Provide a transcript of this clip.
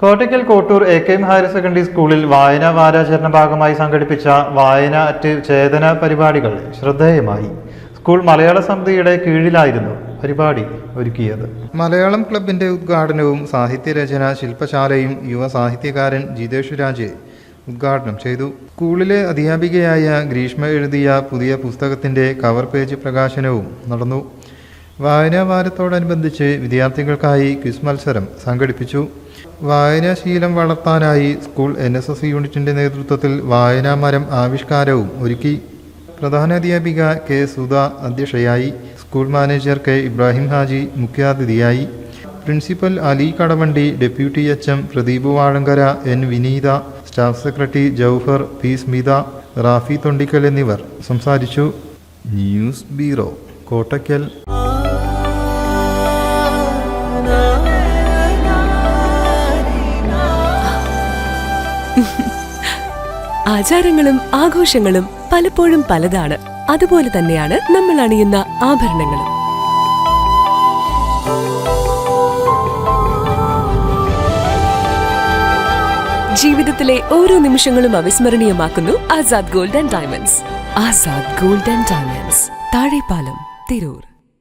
Kottakkal Kottoor എ.കെ.എം. Higher secondary സ്കൂളിൽ വായനാ വാരാചരണ ഭാഗമായി സംഘടിപ്പിച്ച വായന അറ്റ് ചേതന പരിപാടികൾ ശ്രദ്ധേയമായി. സ്കൂൾ മലയാള സമിതിയുടെ കീഴിലായിരുന്നു പരിപാടി ഒരുക്കിയത്. മലയാളം ക്ലബിന്റെ ഉദ്ഘാടനവും സാഹിത്യരചന ശില്പശാലയും യുവ സാഹിത്യകാരൻ ജിതേഷ് രാജ് ഉദ്ഘാടനം ചെയ്തു. സ്കൂളിലെ അധ്യാപികയായ ഗ്രീഷ്മ എഴുതിയ പുതിയ പുസ്തകത്തിന്റെ കവർ പേജ് പ്രകാശനവും നടന്നു. വായനാ വാരത്തോടനുബന്ധിച്ച് വിദ്യാർത്ഥികൾക്കായി ക്വിസ് മത്സരം സംഘടിപ്പിച്ചു. വായനാശീലം വളർത്താനായി സ്കൂൾ NSS യൂണിറ്റിന്റെ നേതൃത്വത്തിൽ വായനാ മരം ആവിഷ്കാരവും ഒരുക്കി. പ്രധാനാധ്യാപിക കെ സുധ അധ്യക്ഷയായി. School manager K Ibrahim Haji മുഖ്യാതിഥിയായി. Principal Ali Kadavandi, deputy HM Pradeep Vazhankara, N Vineetha, staff secretary Jauhar, P Smitha, Rafi Thondikkal എന്നിവർ സംസാരിച്ചു. News bureau, Kottakkal. ആചാരങ്ങളും ആഘോഷങ്ങളും പലപ്പോഴും പലതാണ്. അതുപോലെ തന്നെയാണ് നമ്മൾ അണിയുന്ന ആഭരണങ്ങളും. ജീവിതത്തിലെ ഓരോ നിമിഷങ്ങളും അവിസ്മരണീയമാക്കുന്നു Azad gold and diamonds. Azad gold and diamonds, Thazhepalam, Tirur.